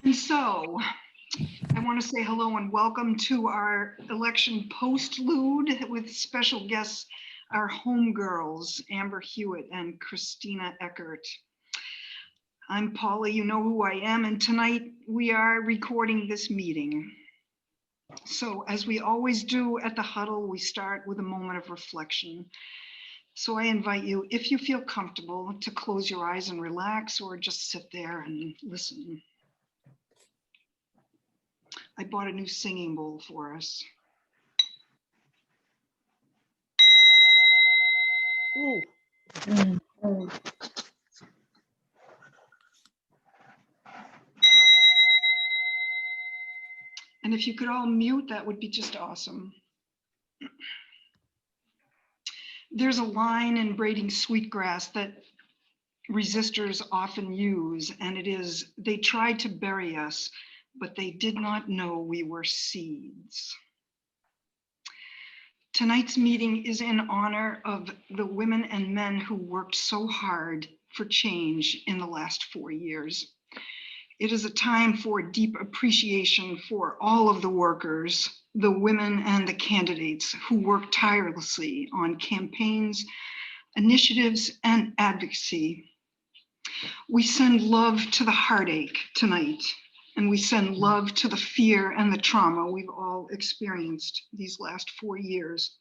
And so I want to say hello and welcome to our election postlude with special guests, our homegirls, Amberr, Hewitt and Christina Eckert. I'm Paula, you know who I am, and tonight we are recording this meeting. So as we always do at the Huddle, we start with a moment of reflection. So I invite you, if you feel comfortable, to close your eyes and relax, or just sit there and listen. I bought a new singing bowl for us. Ooh. And if you could all mute, that would be just awesome. There's a line in braiding sweetgrass that resistors often use, and it is, they tried to bury us, but they did not know we were seeds. Tonight's meeting is in honor of the women and men who worked so hard for change in the last 4 years. It is a time for deep appreciation for all of the workers, the women and the candidates who work tirelessly on campaigns, initiatives, and advocacy. We send love to the heartache tonight, and we send love to the fear and the trauma we've all experienced these last 4 years,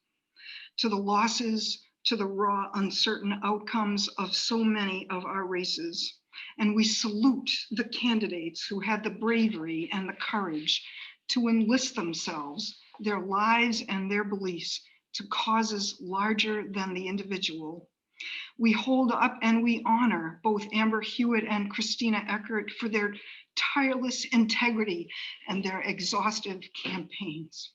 to the losses, to the raw, uncertain outcomes of so many of our races. And we salute the candidates who had the bravery and the courage to enlist themselves, their lives and their beliefs to causes larger than the individual. We hold up and we honor both Amberr, Hewitt and Christina Eckert for their tireless integrity and their exhaustive campaigns.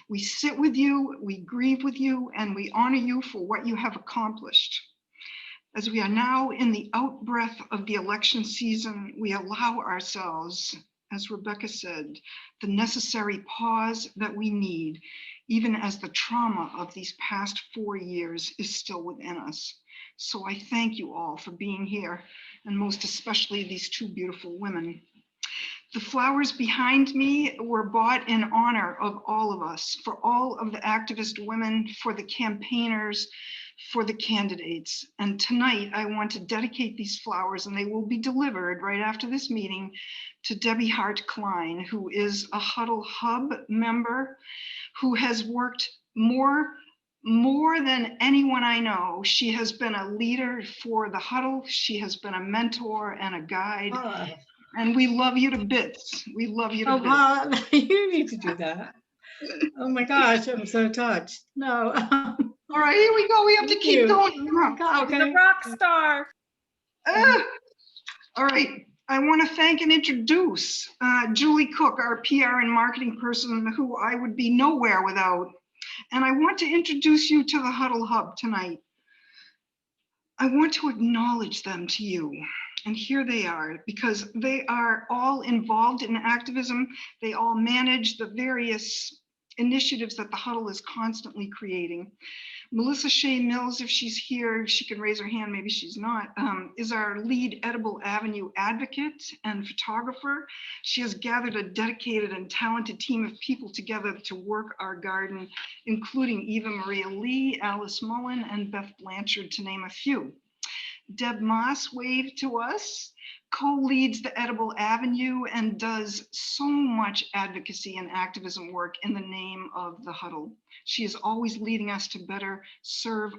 We sit with you, we grieve with you, and we honor you for what you have accomplished. As we are now in the outbreath of the election season, we allow ourselves, as Rebecca said, the necessary pause that we need, even as the trauma of these past 4 years is still within us. So I thank you all for being here, and most especially these two beautiful women. The flowers behind me were bought in honor of all of us, for all of the activist women, for the campaigners, for the candidates. And tonight I want to dedicate these flowers, and they will be delivered right after this meeting, to Debbie Hart-Klein, who is a Huddle Hub member, who has worked more than anyone I know. She has been a leader for the Huddle. She has been a mentor and a guide. And we love you to bits. We love you to bits. You need to do that. Oh my gosh, I'm so touched. No. All right, here we go. We have to keep going. Oh God, okay. The rock star. All right. I want to thank and introduce Julie Cook, our PR and marketing person, who I would be nowhere without. And I want to introduce you to the Huddle Hub tonight. I want to acknowledge them to you. And here they are, because they are all involved in activism. They all manage the various initiatives that the Huddle is constantly creating. Melissa Shea Mills, if she's here, she can raise her hand, maybe she's not, is our lead Edible Avenue advocate and photographer. She has gathered a dedicated and talented team of people together to work our garden, including Eva Maria Lee, Alice Mullen, and Beth Blanchard, to name a few. Deb Moss waved to us, co-leads the Edible Avenue and does so much advocacy and activism work in the name of the Huddle. She is always leading us to better serve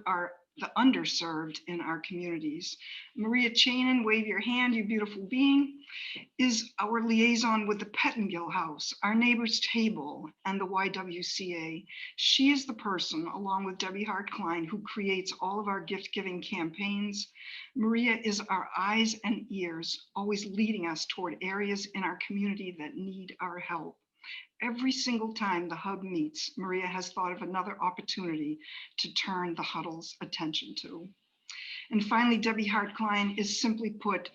the underserved in our communities. Maria Chanin, wave your hand, you beautiful being, is our liaison with the Pettingill House, our neighbor's table, and the YWCA. She is the person, along with Debbie Hart-Klein, who creates all of our gift-giving campaigns. Maria is our eyes and ears, always leading us toward areas in our community that need our help. Every single time the Hub meets, Maria has thought of another opportunity to turn the Huddle's attention to. And finally, Debbie Hart-Klein is, simply put,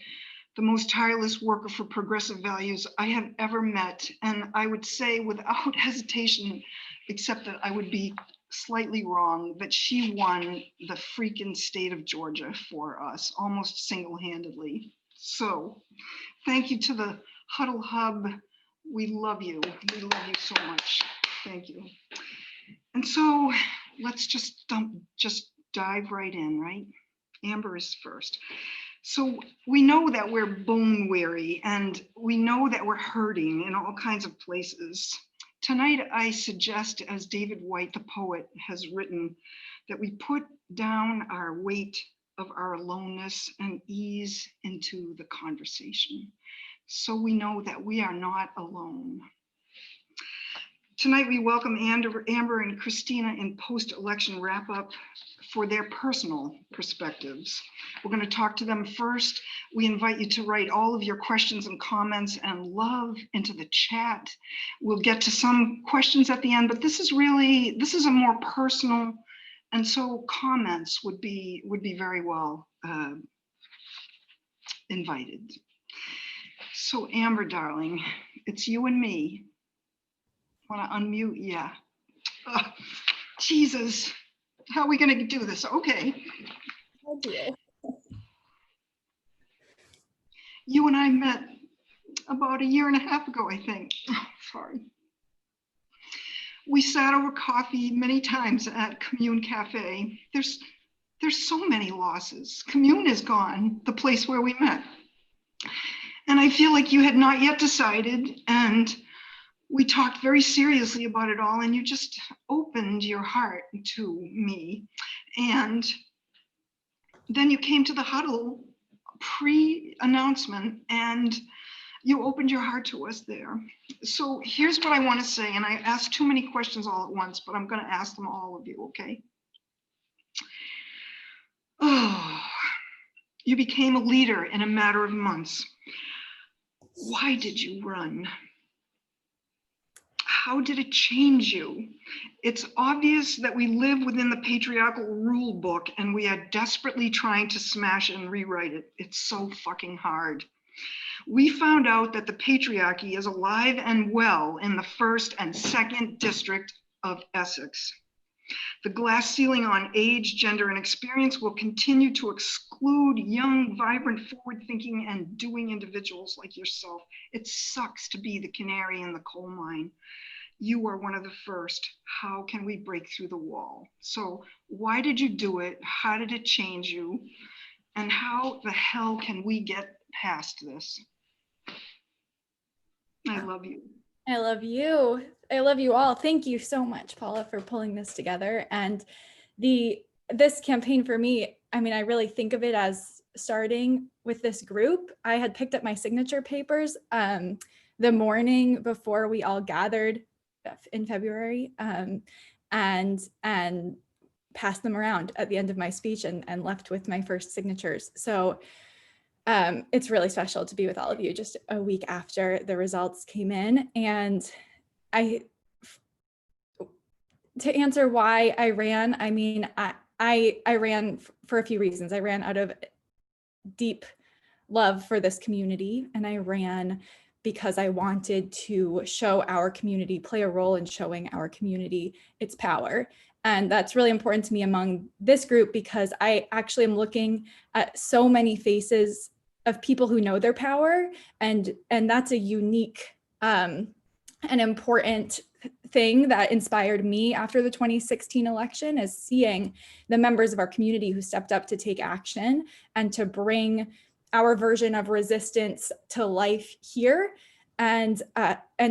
the most tireless worker for progressive values I have ever met. And I would say without hesitation, except that I would be slightly wrong, that she won the freaking state of Georgia for us almost single-handedly. So Thank you to the Huddle Hub. We love you. We love you so much. Thank you. And so let's just dive right in, right? Amberr is first. So we know that we're bone weary and we know that we're hurting in all kinds of places. Tonight, I suggest, as David White, the poet, has written, that we put down our weight of our aloneness and ease into the conversation, so we know that we are not alone. Tonight, we welcome Amberr and Christina in post-election wrap-up for their personal perspectives. We're going to talk to them first. We invite you to write all of your questions and comments and love into the chat. We'll get to some questions at the end, but this is a more personal, and so comments would be very well invited. So Amberr, darling, it's you and me. Want to unmute? Yeah. Oh, Jesus, how are we going to do this? Okay. You and I met about 1.5 years ago, I think. Oh, sorry. We sat over coffee many times at Commune Cafe. There's so many losses. Commune is gone, the place where we met. And I feel like you had not yet decided, and we talked very seriously about it all, and you just opened your heart to me. And then you came to the Huddle pre-announcement and you opened your heart to us there. So here's what I want to say, and I asked too many questions all at once, but I'm going to ask them all of you, okay? Oh, you became a leader in a matter of months. Why did you run? How did it change you? It's obvious that we live within the patriarchal rule book and we are desperately trying to smash and rewrite it. It's so fucking hard. We found out that the patriarchy is alive and well in the 1st and 2nd district of Essex. The glass ceiling on age, gender, and experience will continue to exclude young, vibrant, forward-thinking, and doing individuals like yourself. It sucks to be the canary in the coal mine. You are one of the first. How can we break through the wall? So why did you do it? How did it change you? And how the hell can we get past this? I love you. I love you. I love you all. Thank you so much, Paula, for pulling this together. And this campaign for me, I mean, I really think of it as starting with this group. I had picked up my signature papers the morning before we all gathered in February and passed them around at the end of my speech and left with my first signatures. So it's really special to be with all of you just a week after the results came in. And to answer why I ran, I mean, I ran for a few reasons. I ran out of deep love for this community, and I ran because I wanted to show our community, play a role in showing our community its power. And that's really important to me among this group because I actually am looking at so many faces of people who know their power, and that's a unique and important thing that inspired me after the 2016 election, is seeing the members of our community who stepped up to take action and to bring our version of resistance to life here, and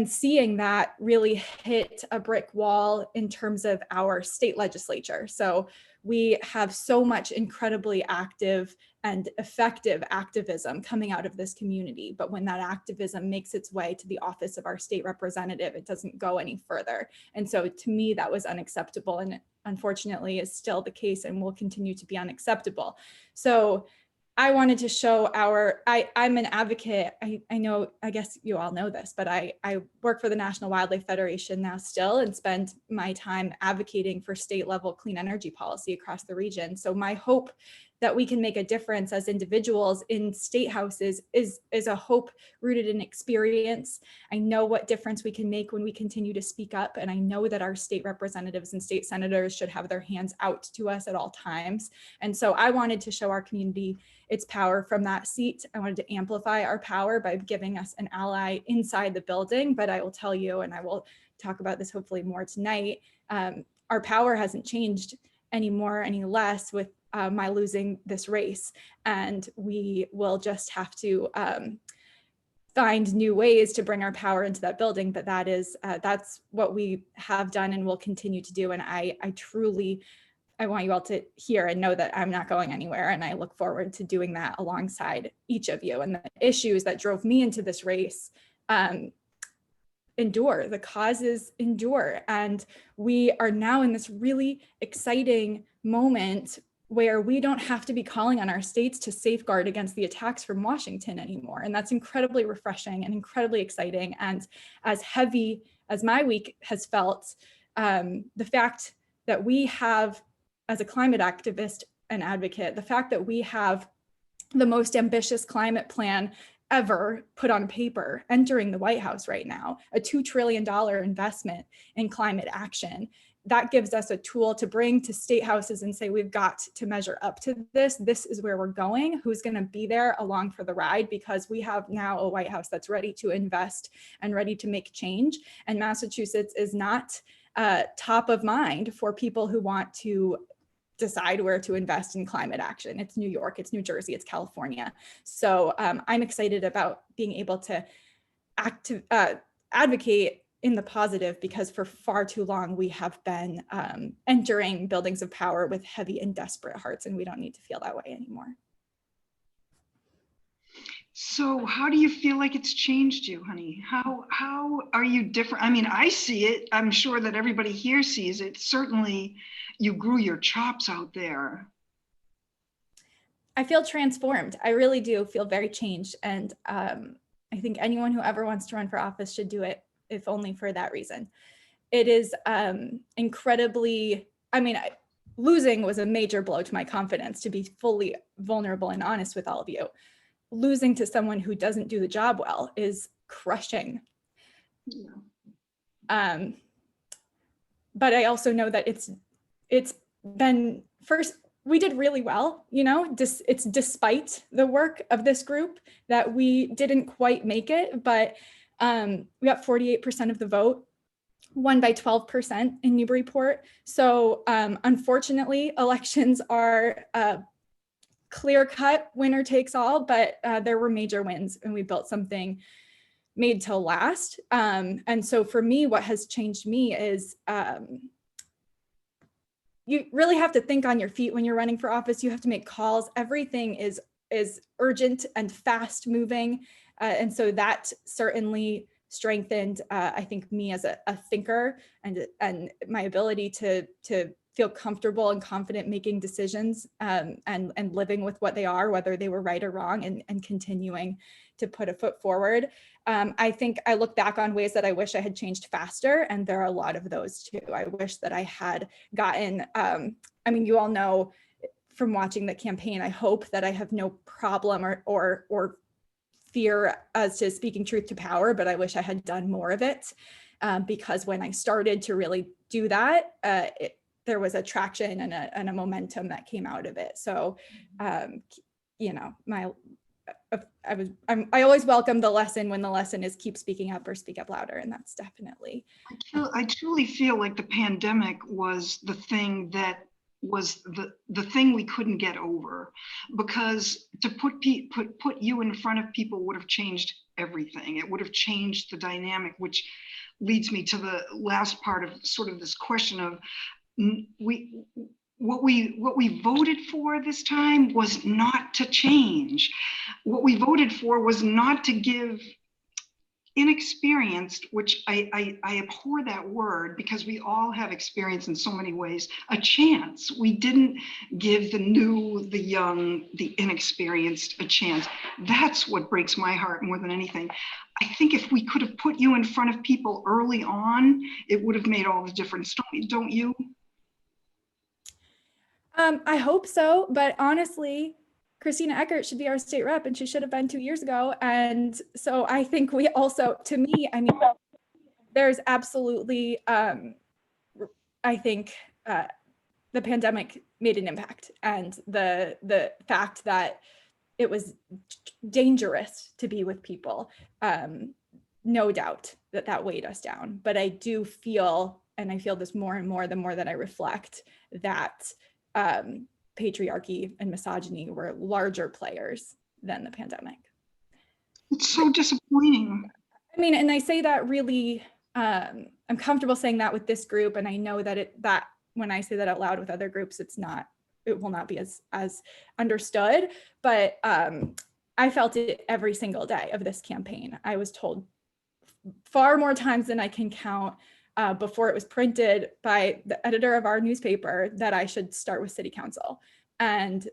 seeing that really hit a brick wall in terms of our state legislature. So we have so much incredibly active and effective activism coming out of this community. But when that activism makes its way to the office of our state representative, it doesn't go any further. And so to me, that was unacceptable, and unfortunately is still the case and will continue to be unacceptable. So I wanted to show I'm an advocate. I know, I guess you all know this, but I work for the National Wildlife Federation now still, and spend my time advocating for state level clean energy policy across the region. So my hope that we can make a difference as individuals in state houses is a hope rooted in experience. I know what difference we can make when we continue to speak up, and I know that our state representatives and state senators should have their hands out to us at all times. And so I wanted to show our community its power from that seat. I wanted to amplify our power by giving us an ally inside the building. But I will tell you, and I will talk about this hopefully more tonight, our power hasn't changed any more, any less with my losing this race. And we will just have to find new ways to bring our power into that building. But that's what we have done and will continue to do. And I want you all to hear and know that I'm not going anywhere. And I look forward to doing that alongside each of you. And the issues that drove me into this race endure, the causes endure. And we are now in this really exciting moment where we don't have to be calling on our states to safeguard against the attacks from Washington anymore. And that's incredibly refreshing and incredibly exciting. And as heavy as my week has felt, the fact that we have, as a climate activist and advocate, the fact that we have the most ambitious climate plan ever put on paper entering the White House right now, a $2 trillion investment in climate action, that gives us a tool to bring to state houses and say, we've got to measure up to this. This is where we're going. Who's going to be there along for the ride? Because we have now a White House that's ready to invest and ready to make change. And Massachusetts is not top of mind for people who want to decide where to invest in climate action. It's New York, it's New Jersey, it's California. So I'm excited about being able to advocate in the positive, because for far too long we have been entering buildings of power with heavy and desperate hearts, and we don't need to feel that way anymore. So how do you feel like it's changed you, honey? How are you different? I mean, I see it. I'm sure that everybody here sees it. Certainly you grew your chops out there. I feel transformed. I really do feel very changed. And I think anyone who ever wants to run for office should do it, if only for that reason. It is incredibly, losing was a major blow to my confidence, to be fully vulnerable and honest with all of you. Losing to someone who doesn't do the job well is crushing. Yeah. But I also know that it's been, first, we did really well, it's despite the work of this group that we didn't quite make it, but we got 48% of the vote, won by 12% in Newburyport. So unfortunately, elections are clear-cut, winner takes all, but there were major wins, and we built something made to last. And so for me, what has changed me is you really have to think on your feet when you're running for office. You have to make calls. Everything is urgent and fast moving. And so that certainly strengthened, I think, me as a thinker, and my ability to feel comfortable and confident making decisions and living with what they are, whether they were right or wrong, and continuing to put a foot forward. I think I look back on ways that I wish I had changed faster, and there are a lot of those too. I wish that I had gotten, you all know from watching the campaign, I hope that I have no problem or fear as to speaking truth to power, but I wish I had done more of it, because when I started to really do that, there was a traction and a momentum that came out of it. So, I always welcome the lesson when the lesson is keep speaking up or speak up louder. And that's definitely. I truly feel like the pandemic was the thing that was the thing we couldn't get over, because to put you in front of people would have changed everything. It would have changed the dynamic, which leads me to the last part of sort of this question of what we voted for this time was not to change. What we voted for was not to give inexperienced, which I abhor that word, because we all have experience in so many ways, a chance. We didn't give the new, the young, the inexperienced a chance. That's what breaks my heart more than anything. I think if we could have put you in front of people early on, it would have made all the difference. Don't you? I hope so, but honestly, Christina Eckert should be our state rep and she should have been 2 years ago. And so I think we also, to me, I mean, there's absolutely, I think the pandemic made an impact, and the fact that it was dangerous to be with people, no doubt that that weighed us down. But I do feel, and I feel this more and more the more that I reflect, that patriarchy and misogyny were larger players than the pandemic. It's so disappointing. I mean, and I say that really, I'm comfortable saying that with this group, and I know that that when I say that out loud with other groups, it will not be as understood. But I felt it every single day of this campaign. I was told far more times than I can count before it was printed by the editor of our newspaper that I should start with city council. And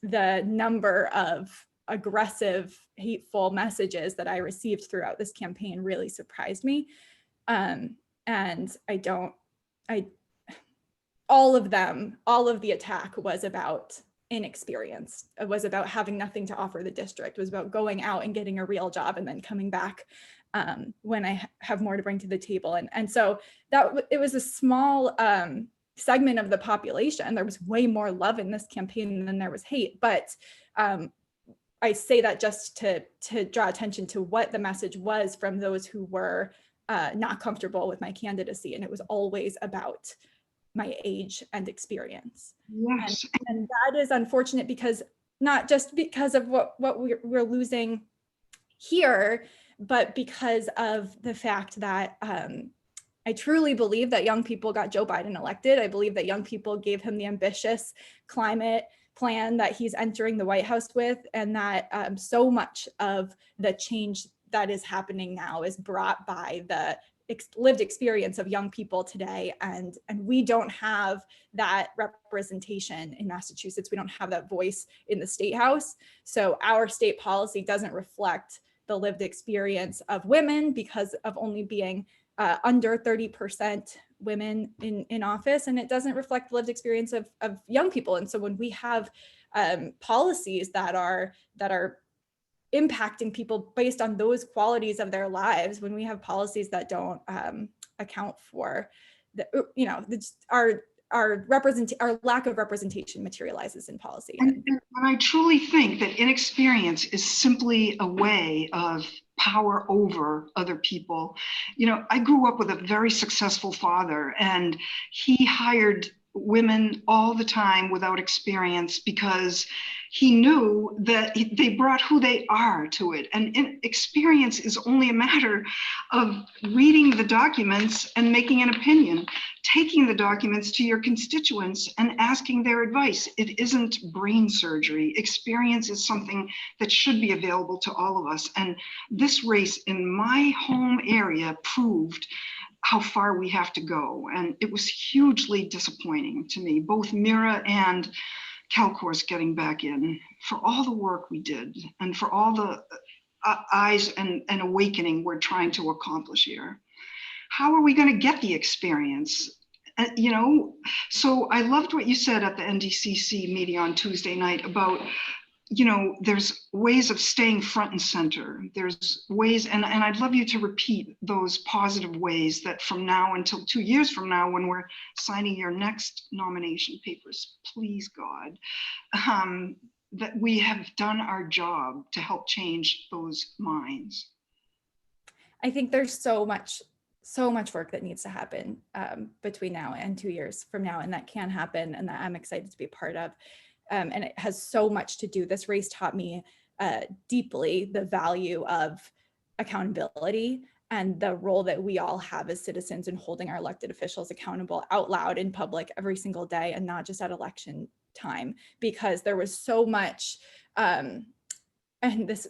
the number of aggressive, hateful messages that I received throughout this campaign really surprised me. And all of the attack was about inexperience. It was about having nothing to offer the district. It was about going out and getting a real job and then coming back when I have more to bring to the table. And so it was a small segment of the population. There was way more love in this campaign than there was hate. But I say that just to draw attention to what the message was from those who were not comfortable with my candidacy. And it was always about my age and experience. Yes. And that is unfortunate, because not just because of what we're losing here, but because of the fact that I truly believe that young people got Joe Biden elected. I believe that young people gave him the ambitious climate plan that he's entering the White House with, and that so much of the change that is happening now is brought by the lived experience of young people today. And we don't have that representation in Massachusetts. We don't have that voice in the state house. So our state policy doesn't reflect the lived experience of women because of only being under 30% women in office, and it doesn't reflect the lived experience of young people. And so when we have policies that are impacting people based on those qualities of their lives, when we have policies that don't account for our lack of representation materializes in policy. And I truly think that inexperience is simply a way of power over other people. You know, I grew up with a very successful father, and he hired women all the time without experience because he knew that they brought who they are to it. And experience is only a matter of reading the documents and making an opinion, taking the documents to your constituents and asking their advice. It isn't brain surgery. Experience is something that should be available to all of us. And this race in my home area proved how far we have to go. And it was hugely disappointing to me, both Mira and Calcourse getting back in, for all the work we did and for all the eyes and awakening we're trying to accomplish here. How are we going to get the experience? You know, so I loved what you said at the NDCC meeting on Tuesday night about, you know, there's ways of staying front and center. There's ways, and I'd love you to repeat those positive ways that from now until 2 years from now, when we're signing your next nomination papers, please God, that we have done our job to help change those minds. I think there's so much work that needs to happen between now and 2 years from now, and that can happen, and that I'm excited to be a part of. And it has so much to do. This race taught me deeply the value of accountability and the role that we all have as citizens in holding our elected officials accountable out loud in public every single day, and not just at election time, because there was so much and this,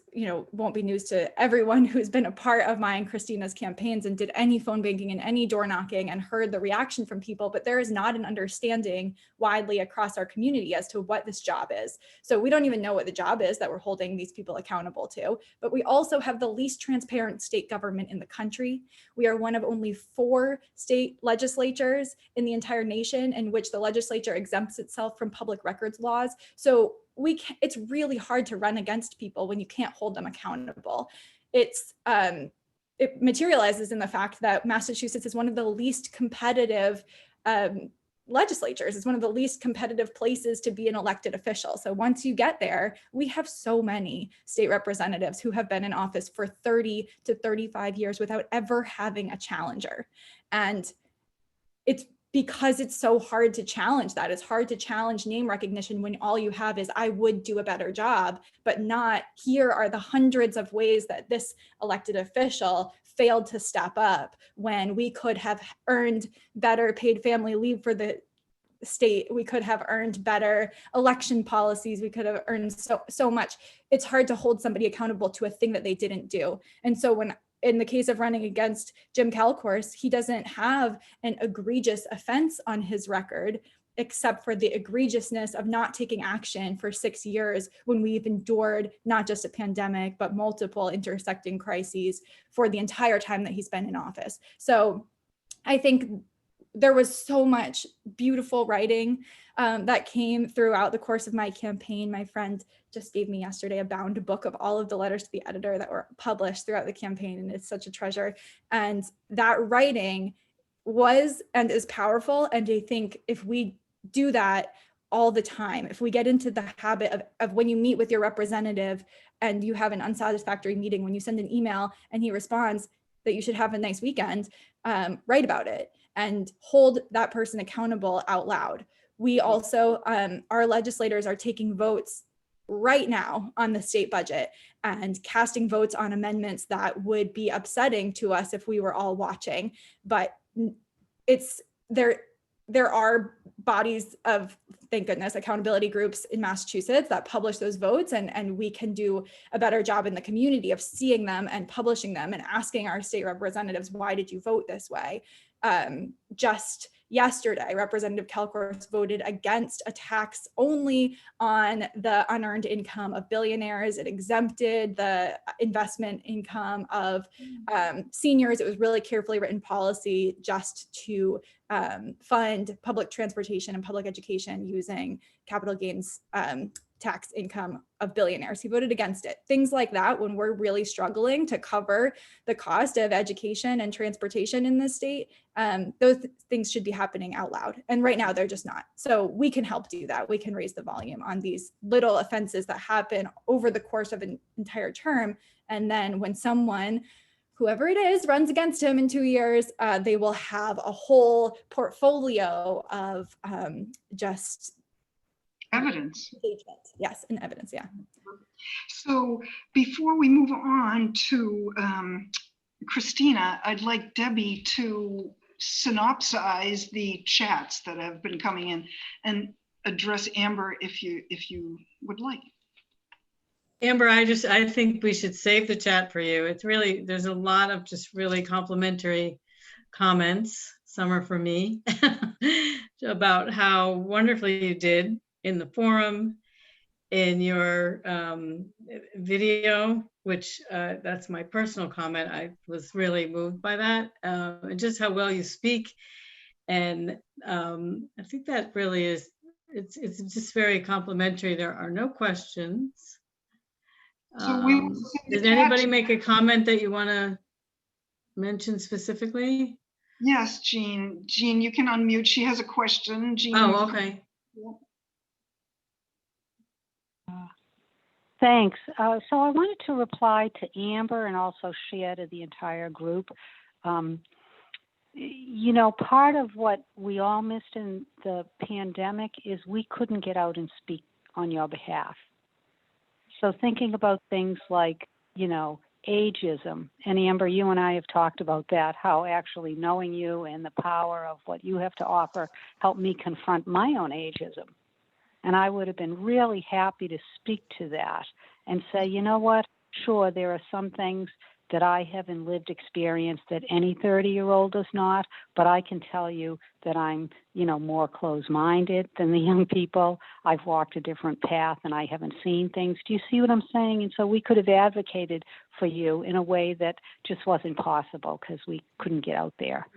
won't be news to everyone who's been a part of mine and Christina's campaigns and did any phone banking and any door knocking and heard the reaction from people, but there is not an understanding widely across our community as to what this job is. So we don't even know what the job is that we're holding these people accountable to, but we also have the least transparent state government in the country. We are one of only 4 state legislatures in the entire nation in which the legislature exempts itself from public records laws. So it's really hard to run against people when you can't hold them accountable. It materializes in the fact that Massachusetts is one of the least competitive legislatures. It's one of the least competitive places to be an elected official. So once you get there, we have so many state representatives who have been in office for 30 to 35 years without ever having a challenger. And it's because it's so hard to challenge that. It's hard to challenge name recognition when all you have is, I would do a better job, but not, here are the hundreds of ways that this elected official failed to step up when we could have earned better paid family leave for the state. We could have earned better election policies. We could have earned so much. It's hard to hold somebody accountable to a thing that they didn't do. And so in the case of running against Jim Calcourse, he doesn't have an egregious offense on his record, except for the egregiousness of not taking action for 6 years when we've endured not just a pandemic, but multiple intersecting crises for the entire time that he's been in office. So I think there was so much beautiful writing that came throughout the course of my campaign. My friend just gave me yesterday a bound book of all of the letters to the editor that were published throughout the campaign, and it's such a treasure. And that writing was and is powerful. And I think if we do that all the time, if we get into the habit of when you meet with your representative and you have an unsatisfactory meeting, when you send an email and he responds that you should have a nice weekend, write about it and hold that person accountable out loud. We also, our legislators are taking votes right now on the state budget and casting votes on amendments that would be upsetting to us if we were all watching. But there are bodies of, thank goodness, accountability groups in Massachusetts that publish those votes, and we can do a better job in the community of seeing them and publishing them and asking our state representatives, why did you vote this way? Just yesterday, Representative Calcourse voted against a tax only on the unearned income of billionaires. It exempted the investment income of seniors. It was really carefully written policy just to fund public transportation and public education using capital gains tax income of billionaires. He voted against it. Things like that, when we're really struggling to cover the cost of education and transportation in this state, those things should be happening out loud. And right now they're just not. So we can help do that. We can raise the volume on these little offenses that happen over the course of an entire term. And then when someone, whoever it is, runs against him in 2 years, they will have a whole portfolio of just Evidence. engagement. Yes, and evidence, yeah. So before we move on to Christina, I'd like Debbie to synopsize the chats that have been coming in and address Amber if you would like. Amber, I think we should save the chat for you. It's really, there's a lot of just really complimentary comments. Some are for me about how wonderfully you did in the forum, in your video, which that's my personal comment. I was really moved by that, and just how well you speak. And I think that really is, it's just very complimentary. There are no questions. So we did anybody make a comment that you want to mention specifically? Yes, Jean. Jean, you can unmute. She has a question. Jean. Oh, okay. Thanks. So I wanted to reply to Amber and also share to the entire group. You know, part of what we all missed in the pandemic is we couldn't get out and speak on your behalf. So thinking about things like, you know, ageism, and Amber, you and I have talked about that, how actually knowing you and the power of what you have to offer helped me confront my own ageism. And I would have been really happy to speak to that and say, you know what, sure, there are some things that I have in lived experience that any 30-year-old does not, but I can tell you that I'm, more closed-minded than the young people. I've walked a different path and I haven't seen things. Do you see what I'm saying? And so we could have advocated for you in a way that just wasn't possible because we couldn't get out there.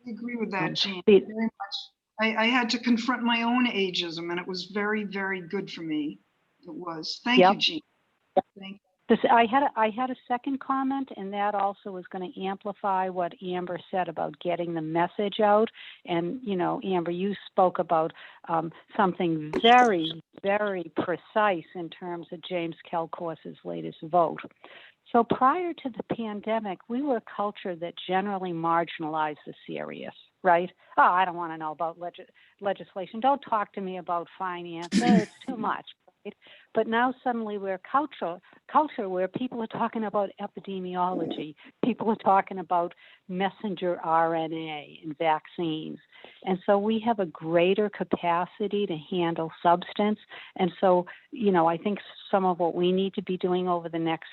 I agree with that, Jean, Be- very much. I had to confront my own ageism, and it was very, very good for me. It was. Thank Yep. you, Jean. Thank I had a second comment, and that also was going to amplify what Amber said about getting the message out. And, Amber, you spoke about something very, very precise in terms of James Kelcourse's latest vote. So prior to the pandemic, we were a culture that generally marginalized the serious, right? Oh, I don't want to know about legislation. Don't talk to me about finance. It's too much. Right? But now suddenly we're a culture where people are talking about epidemiology. People are talking about messenger RNA and vaccines. And so we have a greater capacity to handle substance. And so, I think some of what we need to be doing over the next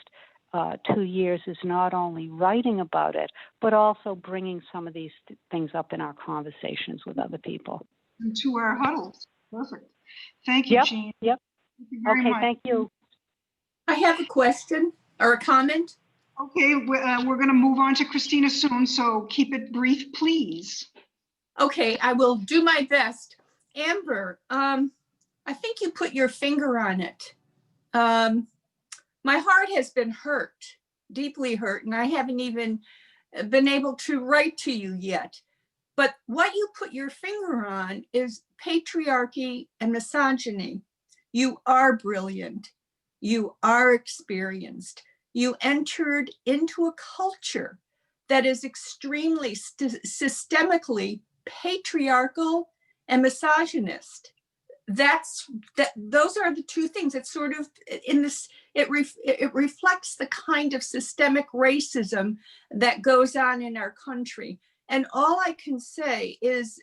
2 years is not only writing about it, but also bringing some of these things up in our conversations with other people. you. To our huddles. Perfect. Thank you, Jean. Yep. Thank you very Okay, much. thank you. I have a question or a comment. Okay, we're going to move on to Christina soon, so keep it brief, please. Okay, I will do my best. Amber, I think you put your finger on it. My heart has been hurt, deeply hurt, and I haven't even been able to write to you yet. But what you put your finger on is patriarchy and misogyny. You are brilliant. You are experienced. You entered into a culture that is extremely systemically patriarchal and misogynist. Those are the two things. It's sort of in this, it reflects the kind of systemic racism that goes on in our country. And all I can say is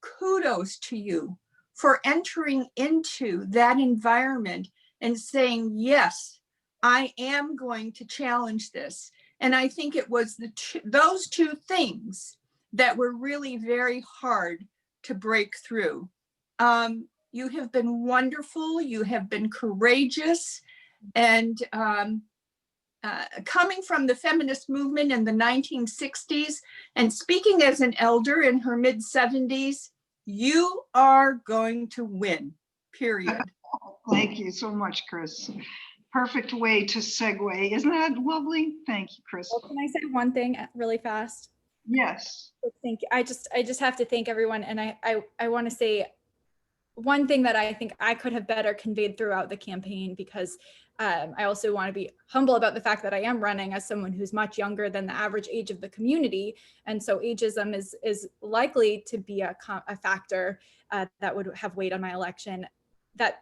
kudos to you for entering into that environment and saying, yes, I am going to challenge this. And I think it was those two things that were really very hard to break through. You have been wonderful. You have been courageous. And coming from the feminist movement in the 1960s and speaking as an elder in her mid-70s, you are going to win, period. Thank you so much, Chris. Perfect way to segue. Isn't that lovely? Thank you, Chris. Well, can I say one thing really fast? Yes. Thank you. I just have to thank everyone. And I want to say one thing that I think I could have better conveyed throughout the campaign, because I also want to be humble about the fact that I am running as someone who's much younger than the average age of the community. And so ageism is likely to be a factor that would have weighed on my election. That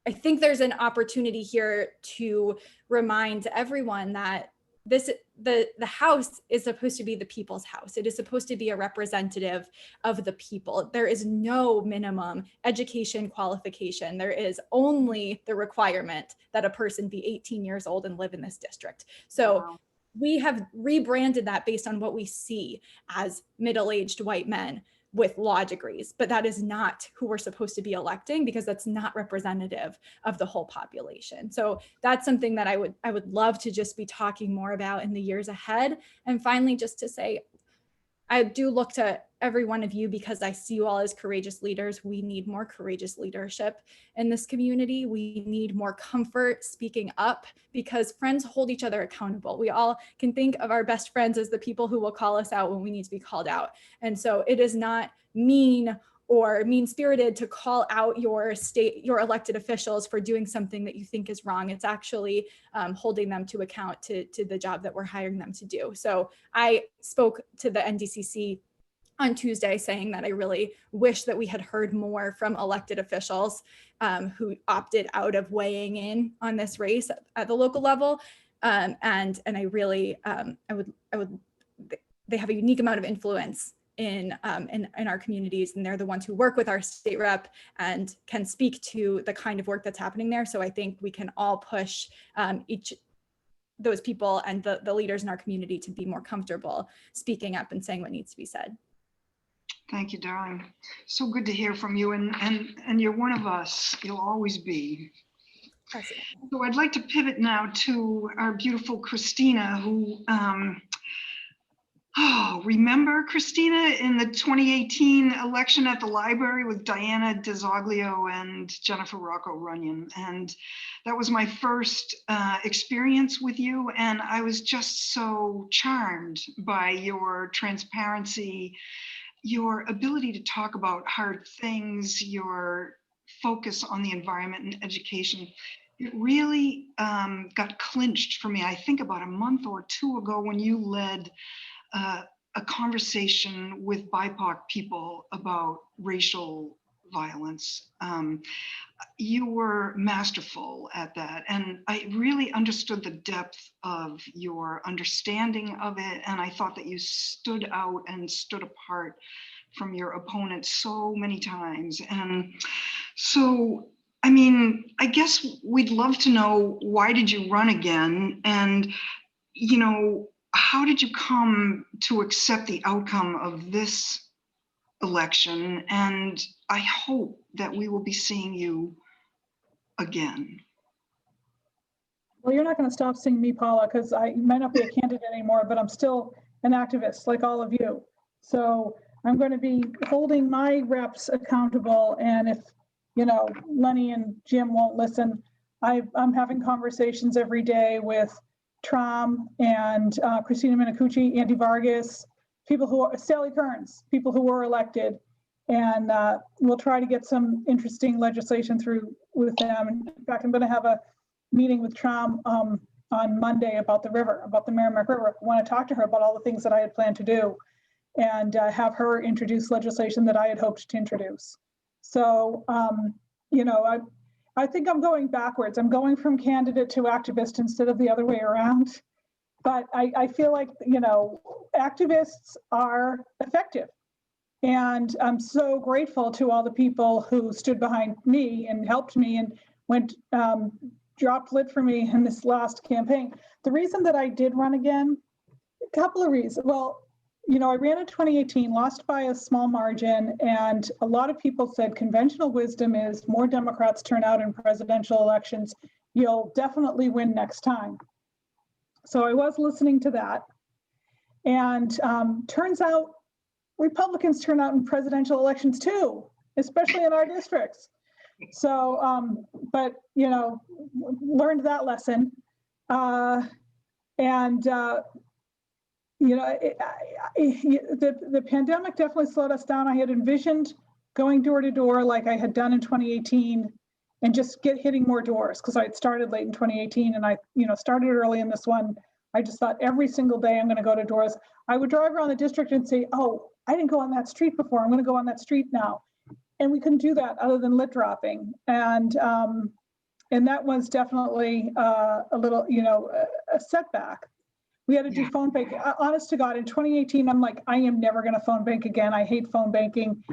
I think there's an opportunity here to remind everyone that the House is supposed to be the people's house. It is supposed to be a representative of the people. There is no minimum education qualification. There is only the requirement that a person be 18 years old and live in this district. So wow. We have rebranded that based on what we see as middle-aged white men with law degrees, but that is not who we're supposed to be electing, because that's not representative of the whole population. So that's something that I would love to just be talking more about in the years ahead. And finally, just to say, I do look to every one of you because I see you all as courageous leaders. We need more courageous leadership in this community. We need more comfort speaking up, because friends hold each other accountable. We all can think of our best friends as the people who will call us out when we need to be called out. And so it is not mean or mean-spirited to call out your elected officials for doing something that you think is wrong. It's actually holding them to account to the job that we're hiring them to do. So I spoke to the NDCC on Tuesday saying that I really wish that we had heard more from elected officials who opted out of weighing in on this race at the local level. And I really, they have a unique amount of influence in our communities, and they're the ones who work with our state rep and can speak to the kind of work that's happening there. So I think we can all push those people and the leaders in our community to be more comfortable speaking up and saying what needs to be said. Thank you, darling. So good to hear from you, and you're one of us. You'll always be. So I'd like to pivot now to our beautiful Christina, who, remember Christina in the 2018 election at the library with Diana DeZoglio and Jennifer Rocco Runyon. And that was my first experience with you. And I was just so charmed by your transparency, your ability to talk about hard things, your focus on the environment and education. It really got clinched for me, I think about a month or two ago, when you led a conversation with BIPOC people about racial violence. You were masterful at that, and I really understood the depth of your understanding of it, and I thought that you stood out and stood apart from your opponent so many times. And so, I mean, I guess we'd love to know, why did you run again? And, you know, how did you come to accept the outcome of this election? And I hope that we will be seeing you again. Well, you're not going to stop seeing me, Paula, because I might not be a candidate anymore, but I'm still an activist like all of you. So I'm going to be holding my reps accountable. And if, you know, Lenny and Jim won't listen, I'm having conversations every day with Trom and Christina Minicucci, Andy Vargas, people who are, Sally Kearns, people who were elected. And we'll try to get some interesting legislation through with them. In fact, I'm going to have a meeting with Trom on Monday about the river, about the Merrimack River. I want to talk to her about all the things that I had planned to do, and have her introduce legislation that I had hoped to introduce. So, you know, I think I'm going backwards. I'm going from candidate to activist instead of the other way around. But I feel like, you know, activists are effective. And I'm so grateful to all the people who stood behind me and helped me and went, dropped lit for me in this last campaign. The reason that I did run again, a couple of reasons. Well, you know, I ran in 2018, lost by a small margin, and a lot of people said conventional wisdom is more Democrats turn out in presidential elections, you'll definitely win next time. So I was listening to that. And turns out Republicans turn out in presidential elections too, especially in our districts. So, but, you know, learned that lesson. You know, the pandemic definitely slowed us down. I had envisioned going door to door like I had done in 2018 and just hitting more doors, because I had started late in 2018 and I, you know, started early in this one. I just thought every single day I'm going to go to doors. I would drive around the district and say, oh, I didn't go on that street before. I'm going to go on that street now. And we couldn't do that other than lit dropping. And that was definitely a little, you know, a setback. We had to do phone bank. Honest to God, in 2018, I'm like, I am never going to phone bank again. I hate phone banking.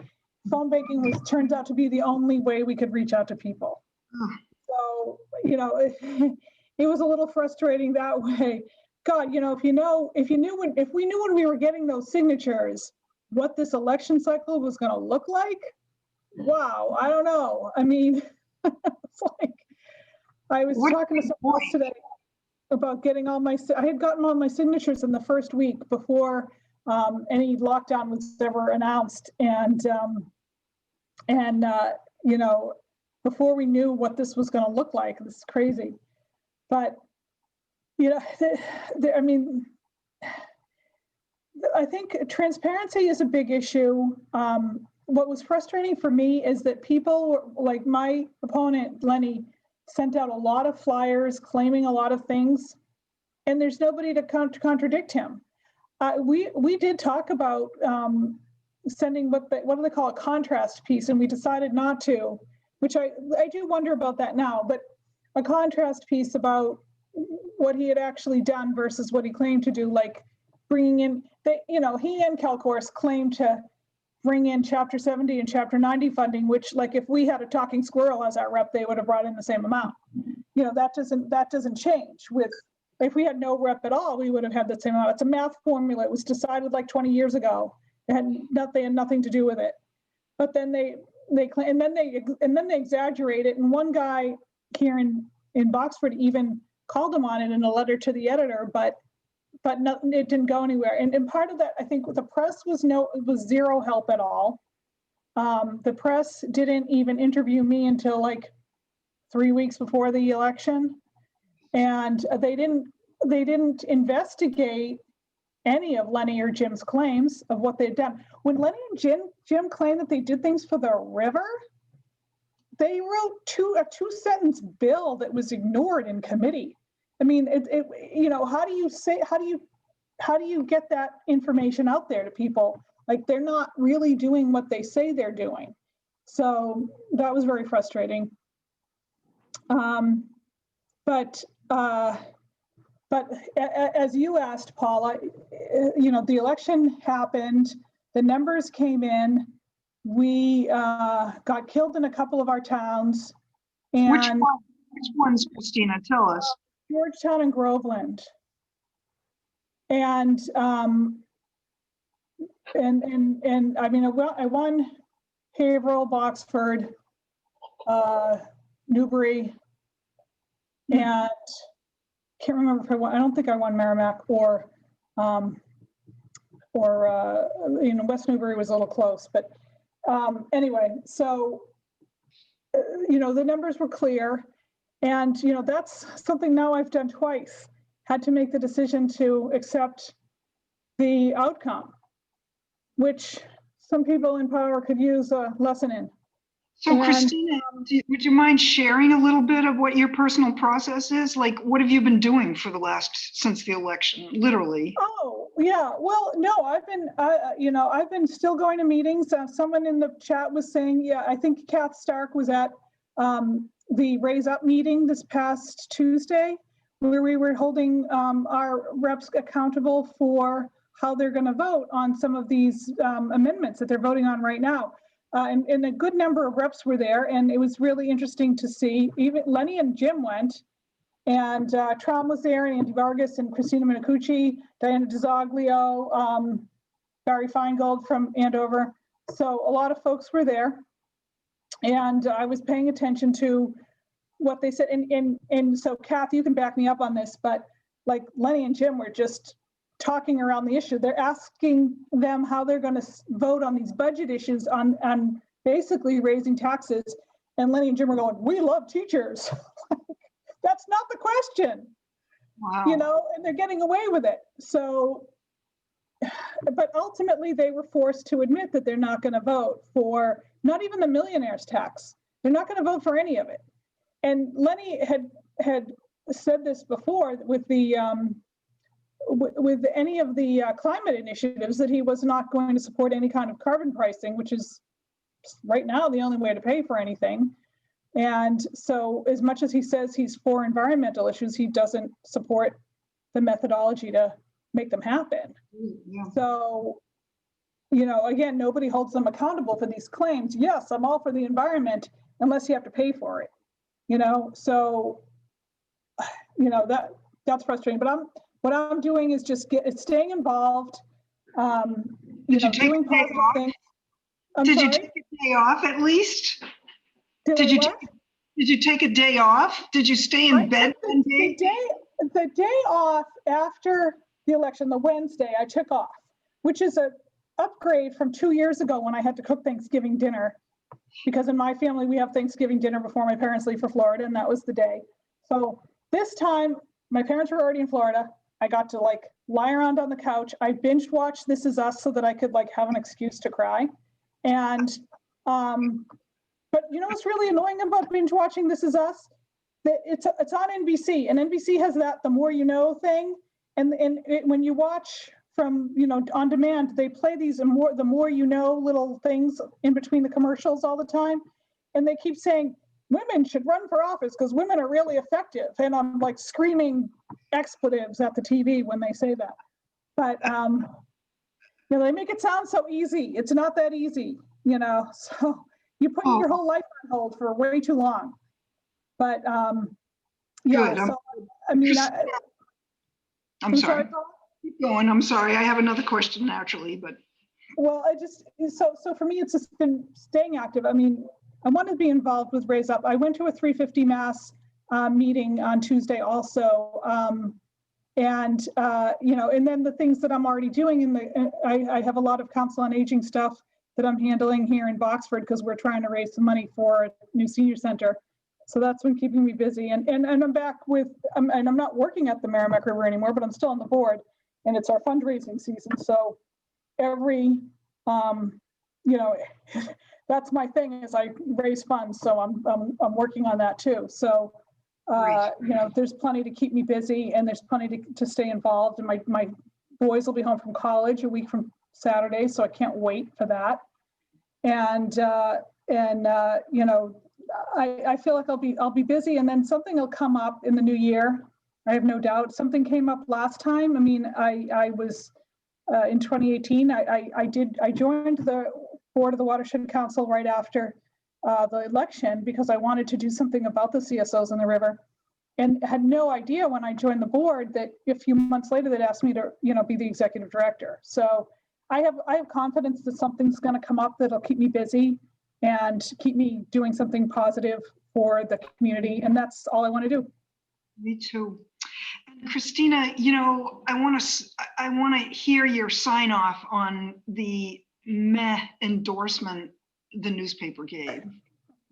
Phone banking turns out to be the only way we could reach out to people. So, you know, it was a little frustrating that way. God, you know, if we knew when we were getting those signatures, what this election cycle was going to look like, wow, I don't know. I mean, it's like, I was talking to someone else today about getting I had gotten all my signatures in the first week before any lockdown was ever announced. And you know, before we knew what this was going to look like. This is crazy. But, you know, I mean, I think transparency is a big issue. What was frustrating for me is that people, like my opponent, Lenny, sent out a lot of flyers claiming a lot of things, and there's nobody to contradict him. We did talk about sending what do they call a contrast piece, and we decided not to, which I do wonder about that now, but a contrast piece about what he had actually done versus what he claimed to do, like bringing in, he and CalCourse claim to bring in Chapter 70 and Chapter 90 funding, which, like, if we had a talking squirrel as our rep, they would have brought in the same amount. That doesn't change. If we had no rep at all, we would have had the same amount. It's a math formula. It was decided like 20 years ago. It had nothing to do with it. But then they claim, and then they exaggerate it. And one guy here in Boxford even called him on it in a letter to the editor, but it didn't go anywhere. And part of that, I think, the press was zero help at all. The press didn't even interview me until like 3 weeks before the election, and they didn't investigate any of Lenny or Jim's claims of what they'd done. When Lenny and Jim claimed that they did things for the river, they wrote a two-sentence bill that was ignored in committee. I mean, how do you get that information out there to people? Like, they're not really doing what they say they're doing. So that was very frustrating. But as you asked, Paula, the election happened, the numbers came in, we got killed in a couple of our towns. And which ones, Christina? Tell us. Georgetown and Groveland. And I mean, I won Haverhill, Boxford, Newbury, and can't remember if I won. I don't think I won Merrimack or West Newbury was a little close, but anyway, so the numbers were clear, and that's something now I've done twice. Had to make the decision to accept the outcome, which some people in power could use a lesson in. So, Christina, would you mind sharing a little bit of what your personal process is? Like, what have you been doing since the election, literally? Oh, yeah. Well, no, I've been still going to meetings. Someone in the chat was saying, I think Kath Stark was at the Raise Up meeting this past Tuesday, where we were holding our reps accountable for how they're going to vote on some of these amendments that they're voting on right now. And a good number of reps were there, and it was really interesting to see. Even Lenny and Jim went, and Traum was there, and Andy Vargas, and Christina Minicucci, Diana DiZoglio, Barry Feingold from Andover. So a lot of folks were there, and I was paying attention to what they said. And so, Kath, you can back me up on this, but like Lenny and Jim were just talking around the issue. They're asking them how they're going to vote on these budget issues on basically raising taxes. And Lenny and Jim are going, we love teachers. That's not the question. Wow. And they're getting away with it. So, but ultimately they were forced to admit that they're not going to vote for not even the millionaire's tax. They're not going to vote for any of it. And Lenny had said this before with the with any of the climate initiatives, that he was not going to support any kind of carbon pricing, which is right now the only way to pay for anything. And so as much as he says he's for environmental issues, he doesn't support the methodology to make them happen. Yeah. So, again, nobody holds them accountable for these claims. Yes, I'm all for the environment, unless you have to pay for it. So, that's frustrating. But what I'm doing is just staying involved. Did you take a day off? Did you take a day off at least? Did you take a day off? Did you stay in bed one day? The day off after the election, the Wednesday, I took off, which is an upgrade from 2 years ago when I had to cook Thanksgiving dinner, because in my family, we have Thanksgiving dinner before my parents leave for Florida, and that was the day. So this time, my parents were already in Florida. I got to lie around on the couch. I binge watched This Is Us so that I could have an excuse to cry. And, but what's really annoying about binge watching This Is Us? That it's on NBC, and NBC has that the more you know thing. And when you watch from, on demand, they play these the more you know little things in between the commercials all the time. And they keep saying, women should run for office because women are really effective. And I'm screaming expletives at the TV when they say that. But, they make it sound so easy. It's not that easy, so you're putting your whole life on hold for way too long. But, yeah, Good. so, I mean, I'm sorry. Paula? Keep going. I'm sorry. I have another question naturally, but Well, so for me, it's just been staying active. I mean, I want to be involved with Raise Up. I went to a 350 Mass meeting on Tuesday also. And then the things that I'm already doing I have a lot of council on aging stuff that I'm handling here in Boxford because we're trying to raise some money for a new senior center. So that's been keeping me busy. And I'm back and I'm not working at the Merrimack River anymore, but I'm still on the board and it's our fundraising season. So every, that's my thing is I raise funds. So I'm working on that too. So, there's plenty to keep me busy and there's plenty to stay involved. And my boys will be home from college a week from Saturday. So I can't wait for that. And I feel like I'll be busy and then something will come up in the new year. I have no doubt. Something came up last time. I mean, I was in 2018, I joined the board of the Watershed Council right after the election because I wanted to do something about the CSOs in the river, and had no idea when I joined the board that a few months later they'd asked me to, be the executive director. So I have confidence that something's going to come up that'll keep me busy and keep me doing something positive for the community, and that's all I want to do. me too. And Christina, I want to hear your sign off on the meh endorsement the newspaper gave.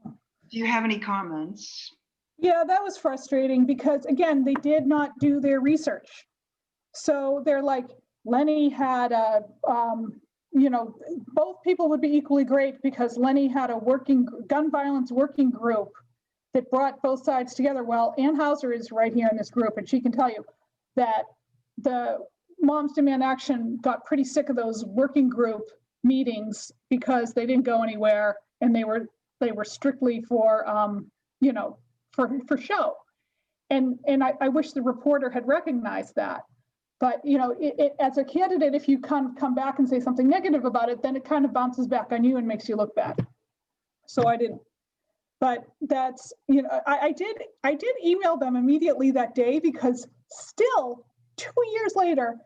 Do you have any comments? Yeah, that was frustrating because again, they did not do their research. So they're like, Lenny had both people would be equally great because Lenny had a gun violence working group that brought both sides together. Well, Ann Hauser is right here in this group and she can tell you that the Moms Demand Action got pretty sick of those working group meetings because they didn't go anywhere and they were strictly for for show. And I wish the reporter had recognized that. But as a candidate, if you come back and say something negative about it, then it kind of bounces back on you and makes you look bad. So I didn't. But that's, I did email them immediately that day because still 2 years later,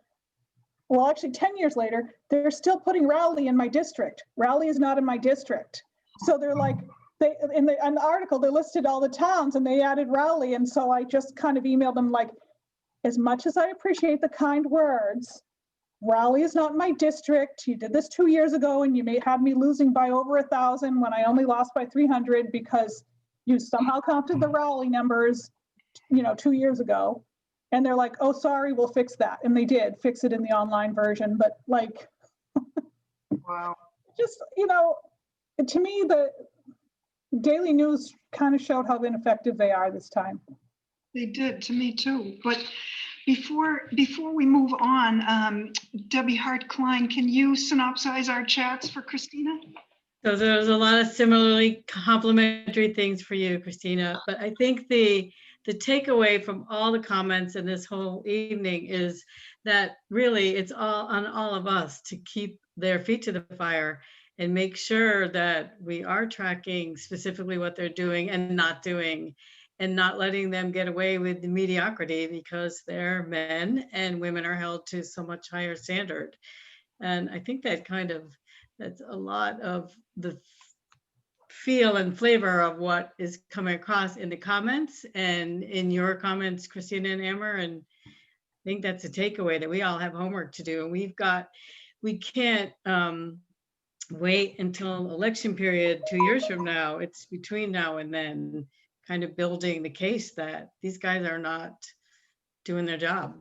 well, actually 10 years later, they're still putting Rowley in my district. Rowley is not in my district. So they're like, in the article, they listed all the towns and they added Rowley. And so I just kind of emailed them like, as much as I appreciate the kind words, Rowley is not my district. You did this 2 years ago and you may have me losing by over 1,000 when I only lost by 300 because you somehow counted the Rowley numbers, 2 years ago. And they're like, oh, sorry, we'll fix that. And they did fix it in the online version. But like, Wow. just, to me, the Daily News kind of showed how ineffective they are this time. They did to me too. But before we move on, Debbie Hart-Klein, can you synopsize our chats for Christina? So there's a lot of similarly complimentary things for you, Christina. But I think the takeaway from all the comments in this whole evening is that really it's all on all of us to keep their feet to the fire and make sure that we are tracking specifically what they're doing and not doing, and not letting them get away with the mediocrity because they're men and women are held to so much higher standard. And I think that's a lot of the feel and flavor of what is coming across in the comments and in your comments, Christina and Amberr. And I think that's a takeaway, that we all have homework to do. And we can't wait until election period 2 years from now. It's between now and then, kind of building the case that these guys are not doing their job.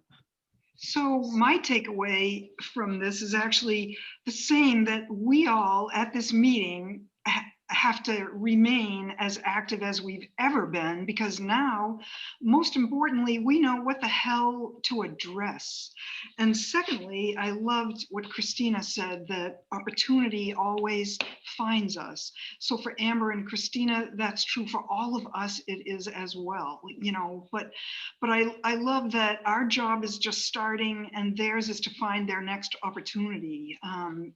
So my takeaway from this is actually the same, that we all at this meeting have to remain as active as we've ever been, because now, most importantly, we know what the hell to address. And secondly, I loved what Christina said, that opportunity always finds us. So for Amber and Christina, that's true for all of us. It is as well, you know, but I love that our job is just starting and theirs is to find their next opportunity.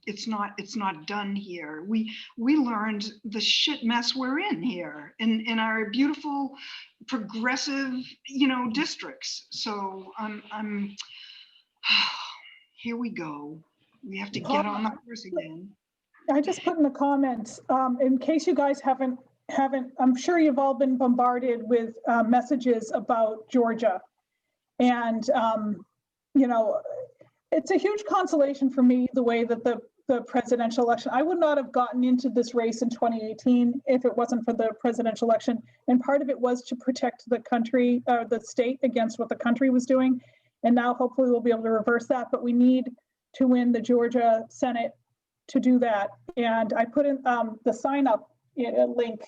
It's not done here. We learned the shit mess we're in here in our beautiful progressive, you know, districts. So I'm here we go. We have to get on the horse again. I just put in the comments, in case you guys haven't, I'm sure you've all been bombarded with messages about Georgia. And, you know, it's a huge consolation for me, the way that the presidential election, I would not have gotten into this race in 2018 if it wasn't for the presidential election. And part of it was to protect the country, the state against what the country was doing. And now hopefully we'll be able to reverse that, but we need to win the Georgia Senate to do that. And I put in the sign up link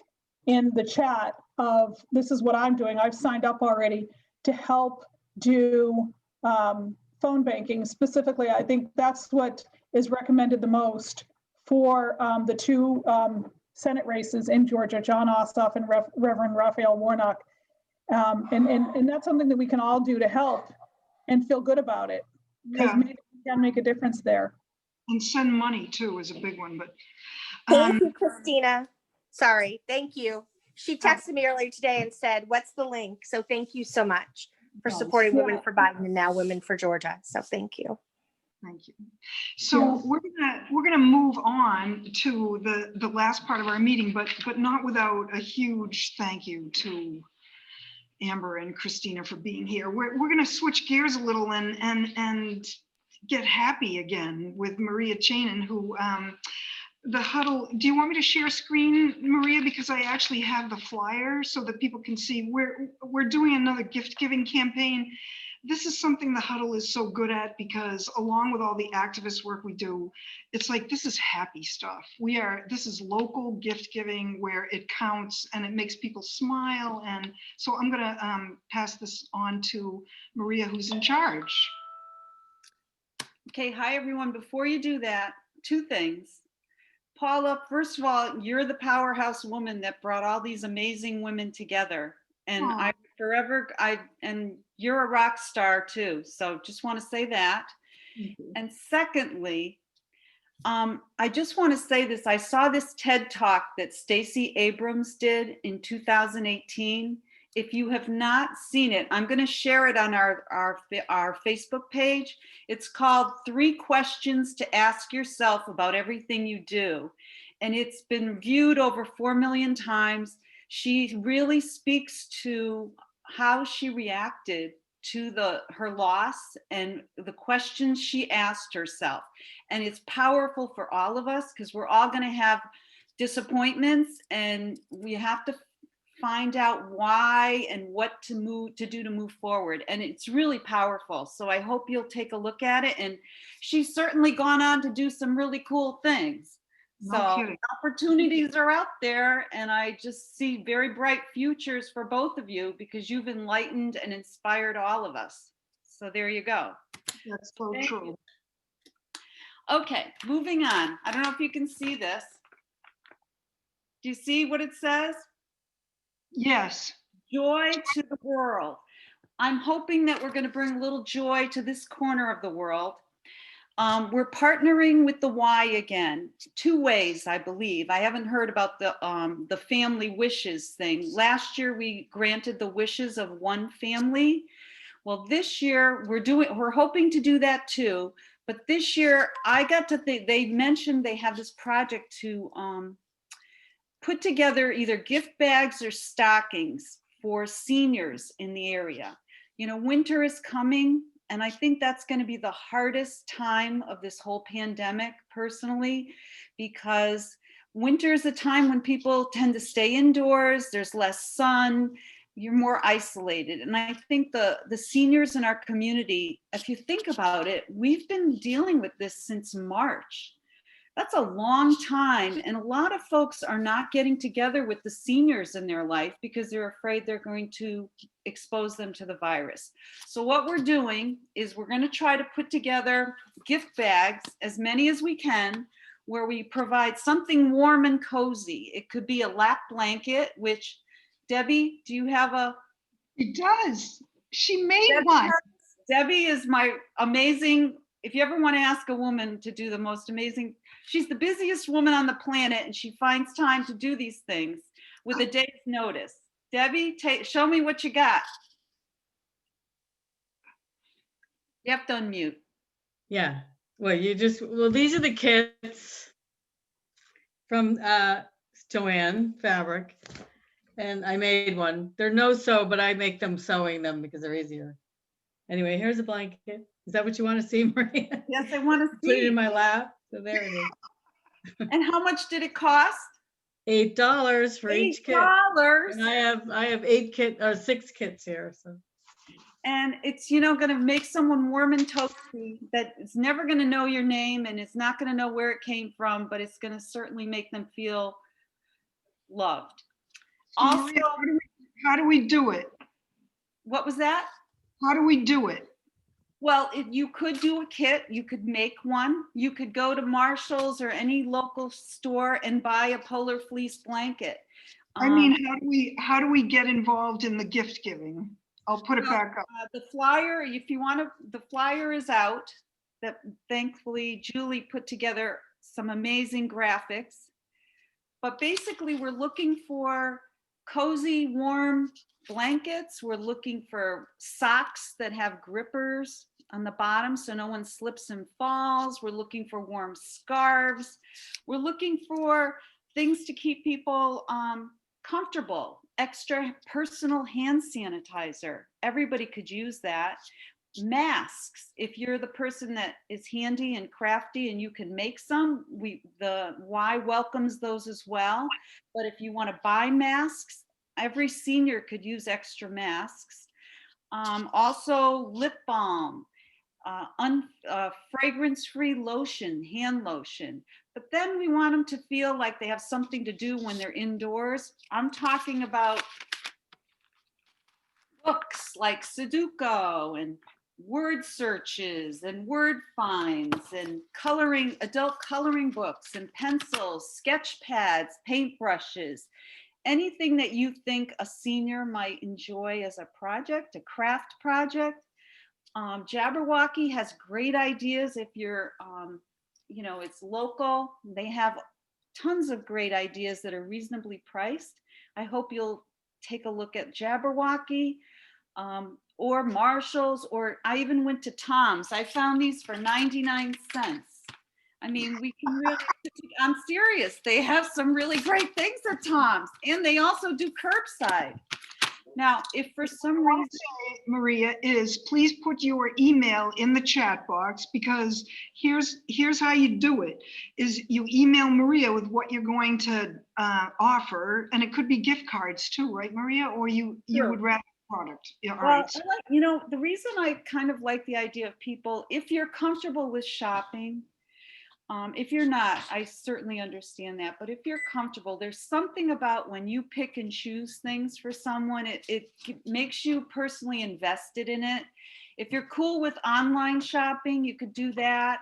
in the chat of, this is what I'm doing. I've signed up already to help do phone banking. Specifically, I think that's what is recommended the most for the two Senate races in Georgia, John Ossoff and Reverend Raphael Warnock. And that's something that we can all do to help and feel good about it, because Yeah. maybe we can make a difference there. And send money too is a big one, but Thank you, Christina. Sorry, thank you. She texted me earlier today and said, what's the link? So thank you so much for supporting Women for Biden and now Women for Georgia. So thank you. thank you. So we're gonna move on to the last part of our meeting, but not without a huge thank you to Amber and Christina for being here. We're gonna switch gears a little and get happy again with Maria Chanin, who the Huddle. Do you want me to share screen, Maria? Because I actually have the flyer so that people can see. We're doing another gift giving campaign. This is something the Huddle is so good at, because along with all the activist work we do, it's like, this is happy stuff. This is local gift giving where it counts and it makes people smile. And so I'm gonna pass this on to Maria, who's in charge. Okay, hi everyone. Before you do that, two things. Paula, first of all, you're the powerhouse woman that brought all these amazing women together. And Aww. and you're a rock star too. So just want to say that. And secondly, I just want to say this. I saw this TED Talk that Stacey Abrams did in 2018. If you have not seen it, I'm going to share it on our Facebook page. It's called 3 Questions to Ask Yourself About Everything You Do. And it's been viewed over 4 million times. She really speaks to how she reacted to her loss and the questions she asked herself. And it's powerful for all of us, because we're all going to have disappointments, and we have to find out why and what to do to move forward. And it's really powerful. So I hope you'll take a look at it. And she's certainly gone on to do some really cool things. So opportunities are out there, and I just see very bright futures for both of you, because you've enlightened and inspired all of us. So there you go. That's so Thank true. you. Okay, moving on. I don't know if you can see this. Do you see what it says? Yes. Joy to the world. I'm hoping that we're going to bring a little joy to this corner of the world. We're partnering with the Y again, 2 ways, I believe. I haven't heard about the family wishes thing. Last year, we granted the wishes of one family. Well, this year we're hoping to do that too. But this year, I got to think, they mentioned they have this project to put together either gift bags or stockings for seniors in the area. You know, winter is coming, and I think that's going to be the hardest time of this whole pandemic, personally, because winter is a time when people tend to stay indoors, there's less sun, you're more isolated. And I think the seniors in our community, if you think about it, we've been dealing with this since March. That's a long time. And a lot of folks are not getting together with the seniors in their life because they're afraid they're going to expose them to the virus. So what we're doing is we're going to try to put together gift bags, as many as we can, where we provide something warm and cozy. It could be a lap blanket, which Debbie, do you have a? It does. She made one. Debbie is my amazing, if you ever want to ask a woman to do the most amazing, she's the busiest woman on the planet and she finds time to do these things with a day's notice. Debbie, show me what you got. You have to unmute. Yeah. Well, these are the kits from Joanne Fabric. And I made one. They're no sew, but I make them sewing them because they're easier. Anyway, here's a blanket. Is that what you want to see, Maria? Yes, I want to see. Put it in my lap. So there it is. And how much did it cost? $8 for each kit. $8. And I have 6 kits here. So. And it's, going to make someone warm and toasty that is never going to know your name and it's not going to know where it came from, but it's going to certainly make them feel loved. Also, Maria, how do we do it? What was that? How do we do it? Well, if you could do a kit, you could make one. You could go to Marshall's or any local store and buy a polar fleece blanket. I mean, how do we get involved in the gift giving? I'll put it back up. The flyer, if you want to, the flyer is out. That thankfully Julie put together some amazing graphics. But basically, we're looking for cozy, warm blankets. We're looking for socks that have grippers on the bottom so no one slips and falls. We're looking for warm scarves. We're looking for things to keep people comfortable. Extra personal hand sanitizer. Everybody could use that. Masks, if you're the person that is handy and crafty and you can make some, the Y welcomes those as well. But if you want to buy masks, every senior could use extra masks. Also lip balm, fragrance-free lotion, hand lotion. But then we want them to feel like they have something to do when they're indoors. I'm talking about books like Sudoku and word searches and word finds and adult coloring books and pencils, sketch pads, paintbrushes, anything that you think a senior might enjoy as a project, a craft project. Jabberwocky has great ideas if you're, it's local. They have tons of great ideas that are reasonably priced. I hope you'll take a look at Jabberwocky. Or Marshall's, or I even went to Tom's. I found these for 99 cents. I mean, we can really, I'm serious. They have some really great things at Tom's, and they also do curbside. Now, if for some reason, Maria, is please put your email in the chat box, because here's how you do it, is you email Maria with what you're going to offer, and it could be gift cards too, right, Maria? Or you would rather product. Yeah, all right. The reason I kind of like the idea of people, if you're comfortable with shopping, if you're not, I certainly understand that. But if you're comfortable, there's something about when you pick and choose things for someone, it makes you personally invested in it. If you're cool with online shopping, you could do that.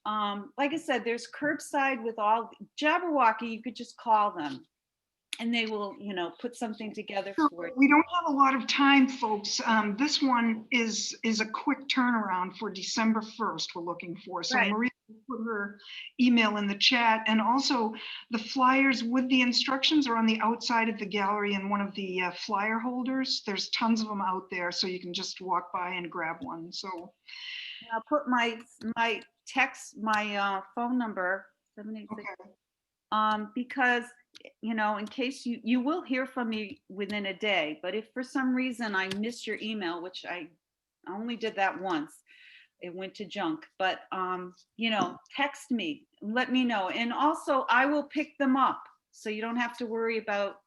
Like I said, there's curbside with all Jabberwocky. You could just call them and they will, put something together for you. We don't have a lot of time, folks. This one is a quick turnaround for December 1st we're looking for. So right. Maria put her email in the chat, and also the flyers with the instructions are on the outside of the gallery in one of the flyer holders. There's tons of them out there, so you can just walk by and grab one. So I'll put my phone number, 786, okay. Because in case you will hear from me within a day, but if for some reason I missed your email, which I only did that once, it went to junk, but text me, let me know. And also I will pick them up, so you don't have to worry about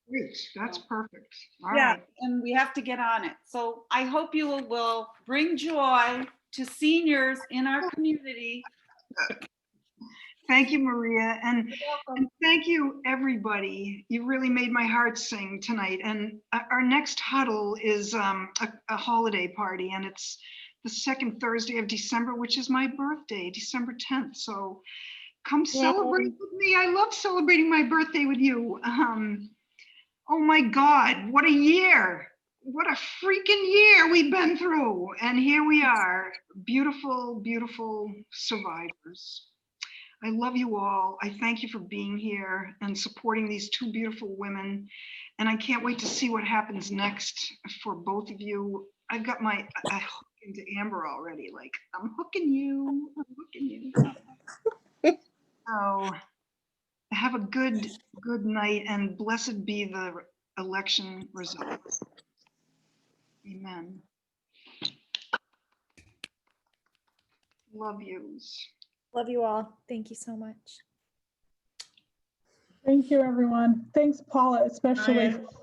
great, that's perfect. All yeah, right. and we have to get on it. So I hope you will bring joy to seniors in our community Thank you, Maria. And thank you, everybody. You really made my heart sing tonight. And our next huddle is a holiday party, and it's the second Thursday of December, which is my birthday, December 10th. So come celebrate with me. I love celebrating my birthday with you. Oh my God, what a year. What a freaking year we've been through. And here we are, beautiful, beautiful survivors. I love you all. I thank you for being here and supporting these two beautiful women. And I can't wait to see what happens next for both of you. I've got I hooked into Amberr already. Like, I'm hooking you, I'm hooking you. So have a good night, and blessed be the election results. Amen. Love yous. Love you all. Thank you so much. Thank you, everyone. Thanks, Paula, especially. Bye.